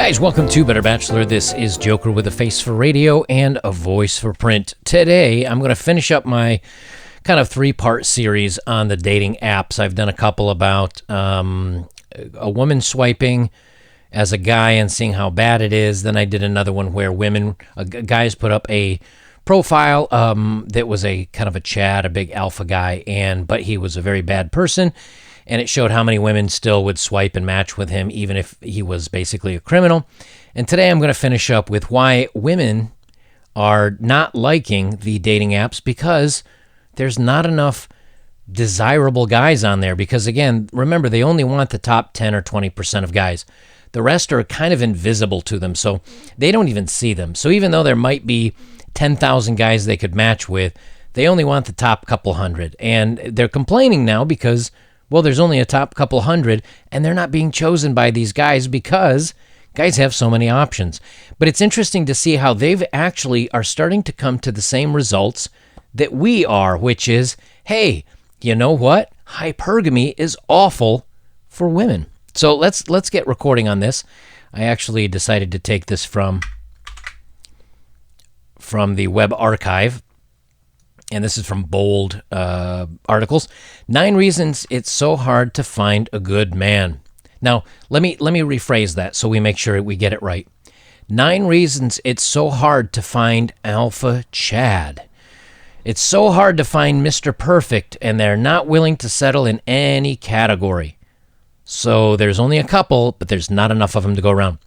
Guys, welcome to Better Bachelor. This is Joker with a face for radio and a voice for print. Today, I'm going to finish up my kind of three-part series on the dating apps. I've done a couple about a woman swiping as a guy and seeing how bad it is. Then I did another one where guys put up a profile that was a kind of a Chad, a big alpha guy, but he was a very bad person. And it showed how many women still would swipe and match with him, even if he was basically a criminal. And today I'm going to finish up with why women are not liking the dating apps, because there's not enough desirable guys on there. Because again, remember, they only want the top 10 or 20% of guys. The rest are kind of invisible to them, so they don't even see them. So even though there might be 10,000 guys they could match with, they only want the top couple hundred. And they're complaining now because, well, there's only a top couple hundred, and they're not being chosen by these guys because guys have so many options. But it's interesting to see how they've actually are starting to come to the same results that we are, which is, hey, you know what? Hypergamy is awful for women. So let's get recording on this. I actually decided to take this from the web archive. And this is from Bold articles. 9 reasons it's so hard to find a good man. Now, let me rephrase that so we make sure we get it right. 9 reasons it's so hard to find Alpha Chad. It's so hard to find Mr. Perfect, and they're not willing to settle in any category. So there's only a couple, but there's not enough of them to go around.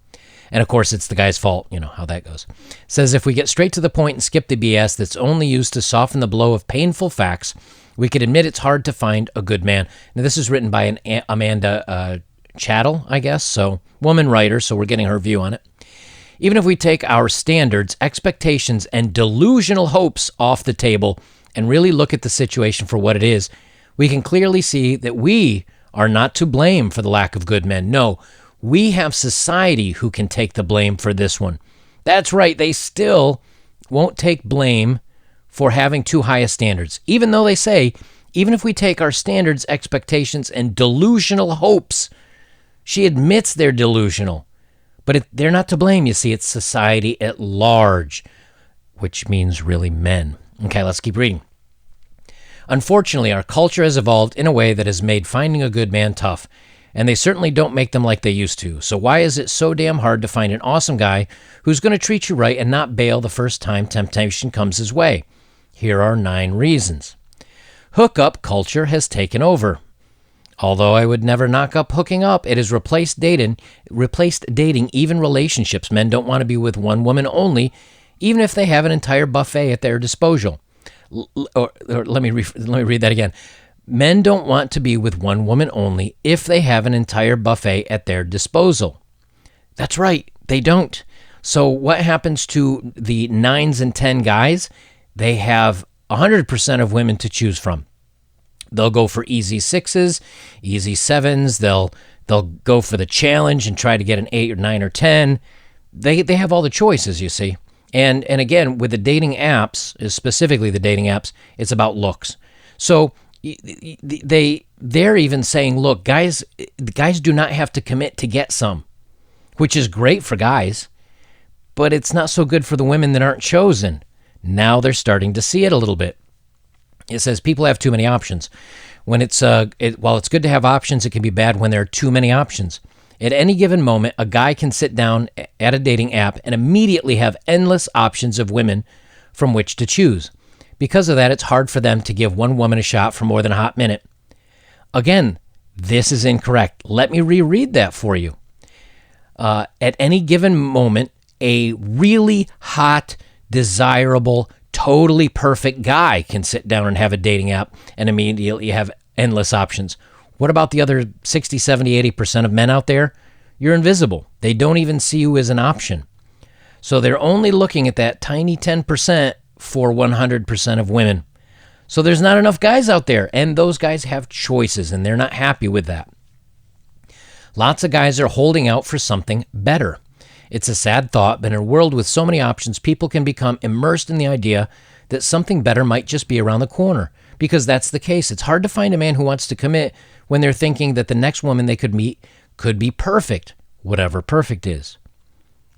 And of course, it's the guy's fault. You know how that goes. It says, if we get straight to the point and skip the BS that's only used to soften the blow of painful facts, we could admit it's hard to find a good man. Now, this is written by an Amanda Chattel, I guess, so woman writer, so we're getting her view on it. Even if we take our standards, expectations, and delusional hopes off the table and really look at the situation for what it is, we can clearly see that we are not to blame for the lack of good men. No, we have society who can take the blame for this one. That's right, they still won't take blame for having too high a standards, even though they say, even if we take our standards, expectations, and delusional hopes, she admits they're delusional. But they're not to blame, you see, it's society at large, which means really men. Okay, let's keep reading. Unfortunately, our culture has evolved in a way that has made finding a good man tough. And they certainly don't make them like they used to. So why is it so damn hard to find an awesome guy who's going to treat you right and not bail the first time temptation comes his way? Here are 9 reasons. Hookup culture has taken over. Although I would never knock up hooking up, it has replaced dating, even relationships. Men don't want to be with one woman only, even if they have an entire buffet at their disposal. Let me read that again. Men don't want to be with one woman only if they have an entire buffet at their disposal. That's right, they don't. So what happens to the 9s and 10 guys? They have 100% of women to choose from. They'll go for easy 6s, easy 7s. They'll go for the challenge and try to get an 8 or 9 or 10. They have all the choices, you see. And again, with the dating apps, specifically the dating apps, it's about looks. So they're even saying, look, guys do not have to commit to get some, which is great for guys, but it's not so good for the women that aren't chosen. Now they're starting to see it a little bit. It says people have too many options. When while it's good to have options, it can be bad when there are too many options. At any given moment, a guy can sit down at a dating app and immediately have endless options of women from which to choose. Because of that, it's hard for them to give one woman a shot for more than a hot minute. Again, this is incorrect. Let me reread that for you. At any given moment, a really hot, desirable, totally perfect guy can sit down and have a dating app and immediately have endless options. What about the other 60, 70, 80% of men out there? You're invisible. They don't even see you as an option. So they're only looking at that tiny 10% for 100% of women. So there's not enough guys out there, and those guys have choices, and they're not happy with that. Lots of guys are holding out for something better. It's a sad thought, but in a world with so many options, people can become immersed in the idea that something better might just be around the corner, because that's the case. It's hard to find a man who wants to commit when they're thinking that the next woman they could meet could be perfect, whatever perfect is.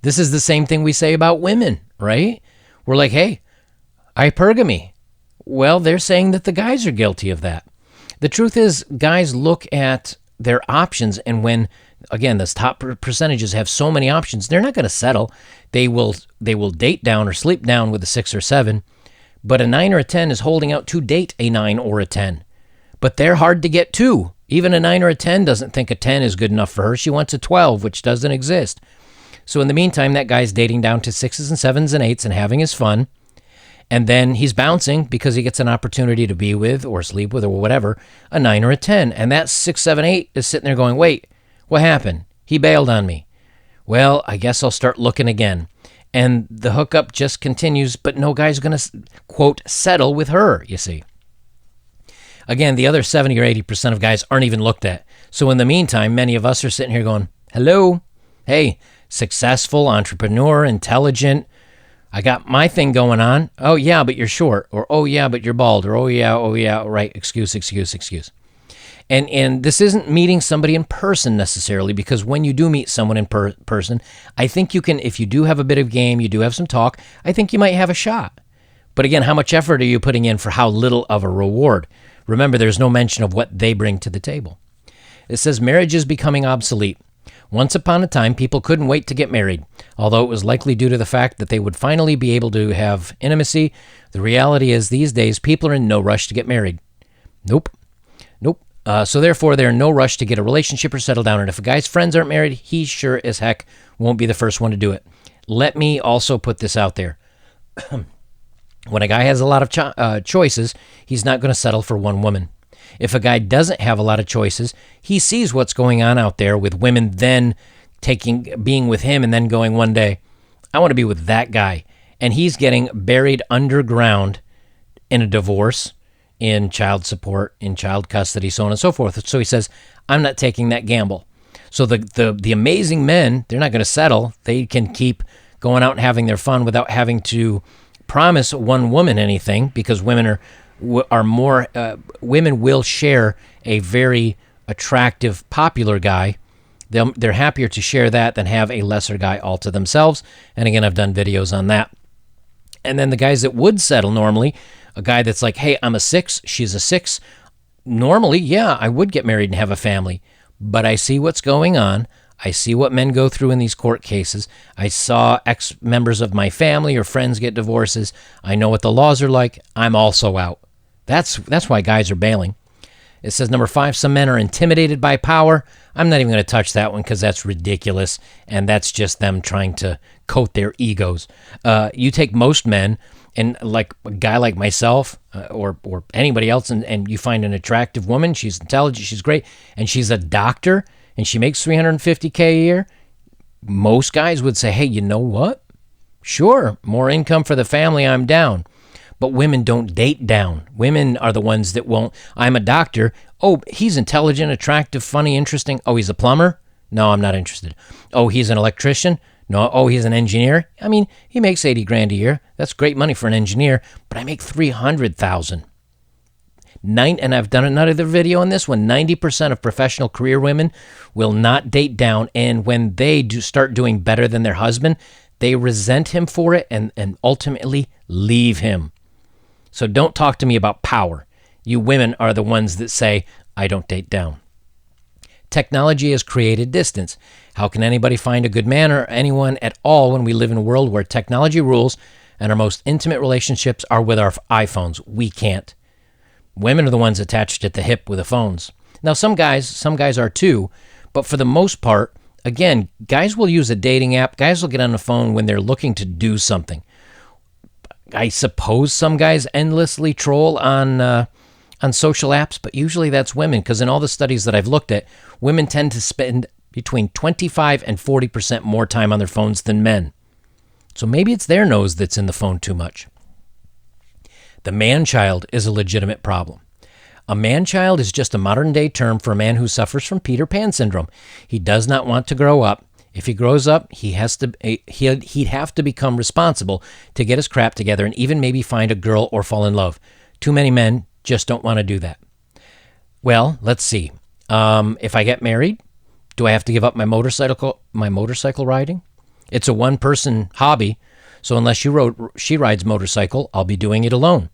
This is the same thing we say about women, right? We're like, hey, hypergamy. Well, they're saying that the guys are guilty of that. The truth is, guys look at their options, and when, again, those top percentages have so many options, they're not going to settle. They will date down or sleep down with a 6 or 7, but a 9 or a 10 is holding out to date a 9 or a 10. But they're hard to get to. Even a 9 or a 10 doesn't think a 10 is good enough for her. She wants a 12, which doesn't exist. So in the meantime, that guy's dating down to 6s and 7s and 8s and having his fun. And then he's bouncing because he gets an opportunity to be with or sleep with or whatever, a 9 or a 10. And that 6, 7, 8 is sitting there going, wait, what happened? He bailed on me. Well, I guess I'll start looking again. And the hookup just continues, but no guy's going to, quote, settle with her, you see. Again, the other 70 or 80% of guys aren't even looked at. So in the meantime, many of us are sitting here going, hello, hey, successful, entrepreneur, intelligent, I got my thing going on. Oh, yeah, but you're short. Or, oh, yeah, but you're bald. Or, oh, yeah, right. Excuse. And this isn't meeting somebody in person necessarily, because when you do meet someone in person, I think you can, if you do have a bit of game, you do have some talk, I think you might have a shot. But again, how much effort are you putting in for how little of a reward? Remember, there's no mention of what they bring to the table. It says marriage is becoming obsolete. Once upon a time, people couldn't wait to get married, although it was likely due to the fact that they would finally be able to have intimacy. The reality is these days, people are in no rush to get married. Nope. So therefore, they're in no rush to get a relationship or settle down. And if a guy's friends aren't married, he sure as heck won't be the first one to do it. Let me also put this out there. When a guy has a lot of choices, he's not going to settle for one woman. If a guy doesn't have a lot of choices, he sees what's going on out there with women then being with him and then going one day, I want to be with that guy. And he's getting buried underground in a divorce, in child support, in child custody, so on and so forth. So he says, I'm not taking that gamble. So the amazing men, they're not going to settle. They can keep going out and having their fun without having to promise one woman anything, because women women will share a very attractive, popular guy. They're happier to share that than have a lesser guy all to themselves. And again, I've done videos on that. And then the guys that would settle normally, a guy that's like, hey, I'm a 6, she's a 6. Normally, yeah, I would get married and have a family. But I see what's going on. I see what men go through in these court cases. I saw ex-members of my family or friends get divorces. I know what the laws are like. I'm also out. That's why guys are bailing. It says number 5, some men are intimidated by power. I'm not even going to touch that one because that's ridiculous, and that's just them trying to coat their egos. You take most men, and like a guy like myself or anybody else, and you find an attractive woman, she's intelligent, she's great, and she's a doctor, and she makes $350K a year, most guys would say, hey, you know what? Sure, more income for the family, I'm down. But women don't date down. Women are the ones that won't. I'm a doctor. Oh, he's intelligent, attractive, funny, interesting. Oh, he's a plumber? No, I'm not interested. Oh, he's an electrician? No. Oh, he's an engineer? I mean, he makes $80,000 a year. That's great money for an engineer, but I make $300,000. And I've done another video on this one. 90% of professional career women will not date down, and when they do start doing better than their husband, they resent him for it and ultimately leave him. So don't talk to me about power. You women are the ones that say, I don't date down. Technology has created distance. How can anybody find a good man or anyone at all when we live in a world where technology rules and our most intimate relationships are with our iPhones? We can't. Women are the ones attached at the hip with the phones. Now, some guys are too, but for the most part, again, guys will use a dating app. Guys will get on the phone when they're looking to do something. I suppose some guys endlessly troll on social apps, but usually that's women, because in all the studies that I've looked at, women tend to spend between 25 and 40% more time on their phones than men. So maybe it's their nose that's in the phone too much. The man-child is a legitimate problem. A man-child is just a modern-day term for a man who suffers from Peter Pan syndrome. He does not want to grow up. If he grows up, he'd have to become responsible to get his crap together and even maybe find a girl or fall in love. Too many men just don't want to do that. Well, let's see. If I get married, do I have to give up my motorcycle riding? It's a one-person hobby. So unless she rides motorcycle, I'll be doing it alone.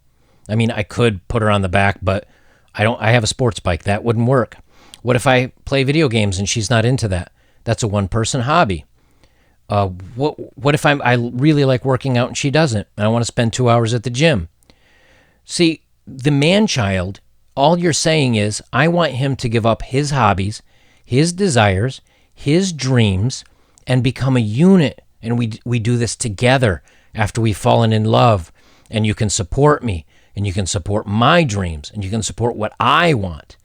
I mean, I could put her on the back, but I have a sports bike. That wouldn't work. What if I play video games and she's not into that? That's a one-person hobby. What if I really like working out and she doesn't, and I want to spend 2 hours at the gym? See, the man-child, all you're saying is, I want him to give up his hobbies, his desires, his dreams, and become a unit. And we do this together after we've fallen in love. And you can support me, and you can support my dreams, and you can support what I want.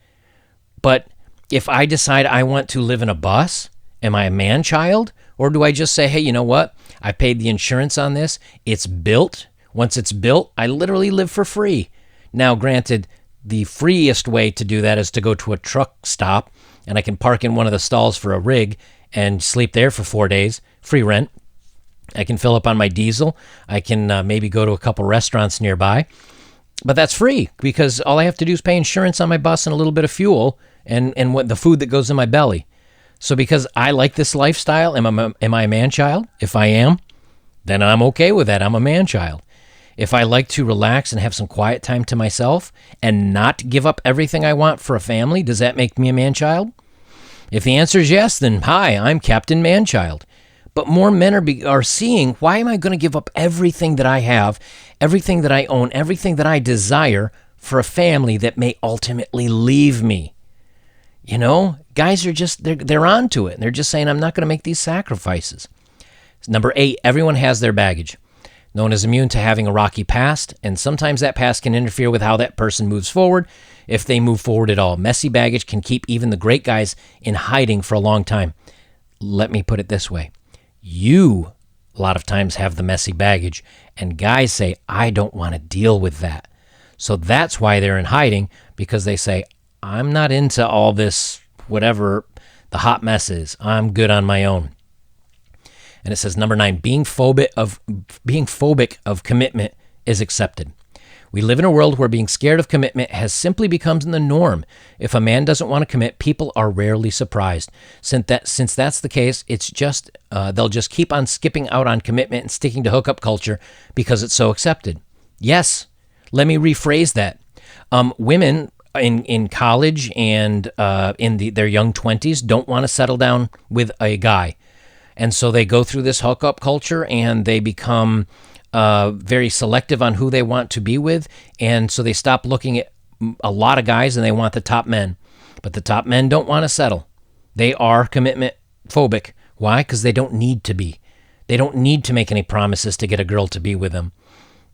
But if I decide I want to live in a bus, am I a man-child? Or do I just say, hey, you know what? I paid the insurance on this. It's built. Once it's built, I literally live for free. Now, granted, the freest way to do that is to go to a truck stop, and I can park in one of the stalls for a rig and sleep there for 4 days, free rent. I can fill up on my diesel. I can maybe go to a couple restaurants nearby. But that's free because all I have to do is pay insurance on my bus and a little bit of fuel and what the food that goes in my belly. So because I like this lifestyle, am I a man-child? If I am, then I'm okay with that. I'm a man-child. If I like to relax and have some quiet time to myself and not give up everything I want for a family, does that make me a man-child? If the answer is yes, then hi, I'm Captain Man-child. But more men are seeing, why am I going to give up everything that I have, everything that I own, everything that I desire for a family that may ultimately leave me? You know, guys are just, they're onto it. And they're just saying, I'm not going to make these sacrifices. Number 8, everyone has their baggage. No one is immune to having a rocky past, and sometimes that past can interfere with how that person moves forward, if they move forward at all. Messy baggage can keep even the great guys in hiding for a long time. Let me put it this way. You, a lot of times, have the messy baggage, and guys say, I don't want to deal with that. So that's why they're in hiding, because they say, I'm not into all this, whatever the hot mess is. I'm good on my own. And it says, number 9, being phobic of commitment is accepted. We live in a world where being scared of commitment has simply become the norm. If a man doesn't want to commit, people are rarely surprised. Since that's the case, it's just they'll just keep on skipping out on commitment and sticking to hookup culture because it's so accepted. Yes, let me rephrase that. Women in college and in their young 20s don't want to settle down with a guy. And so they go through this hookup culture and they become very selective on who they want to be with. And so they stop looking at a lot of guys and they want the top men. But the top men don't want to settle. They are commitment phobic. Why? Because they don't need to be. They don't need to make any promises to get a girl to be with them.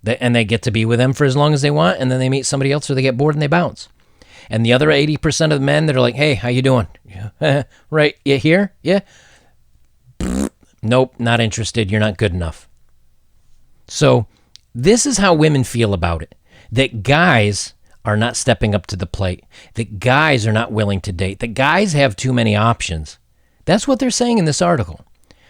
And they get to be with them for as long as they want, and then they meet somebody else or they get bored and they bounce. And the other 80% of the men that are like, hey, how you doing? Yeah. Right, you here? Yeah. Nope, not interested. You're not good enough. So this is how women feel about it. That guys are not stepping up to the plate. That guys are not willing to date. That guys have too many options. That's what they're saying in this article.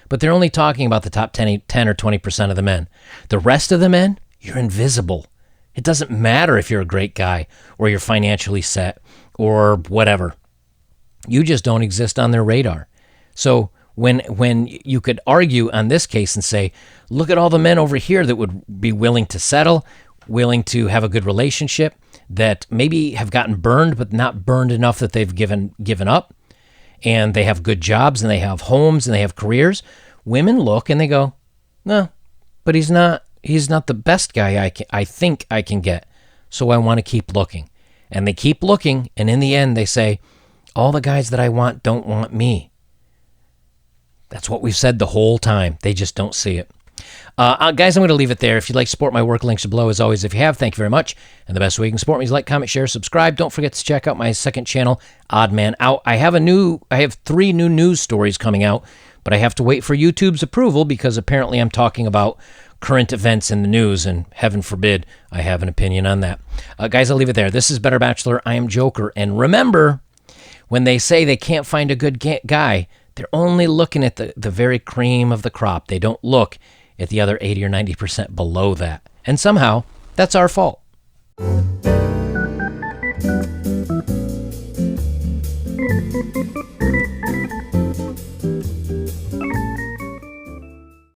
But they're only talking about the top 10 or 20% of the men. The rest of the men, you're invisible. It doesn't matter if you're a great guy or you're financially set or whatever. You just don't exist on their radar. So when you could argue on this case and say, look at all the men over here that would be willing to settle, willing to have a good relationship, that maybe have gotten burned, but not burned enough that they've given up, and they have good jobs and they have homes and they have careers. Women look and they go, no, but he's not the best guy I think I can get. So I want to keep looking. And they keep looking, and in the end they say, all the guys that I want don't want me. That's what we've said the whole time. They just don't see it. Guys, I'm going to leave it there. If you'd like to support my work, links are below. As always, if you have, thank you very much. And the best way you can support me is like, comment, share, subscribe. Don't forget to check out my second channel, Odd Man Out. I have 3 new news stories coming out, but I have to wait for YouTube's approval because apparently I'm talking about current events in the news, and heaven forbid I have an opinion on that. Guys, I'll leave it there. This is Better Bachelor. I am Joker. And remember, when they say they can't find a good guy, they're only looking at the very cream of the crop. They don't look at the other 80 or 90% below that. And somehow, that's our fault.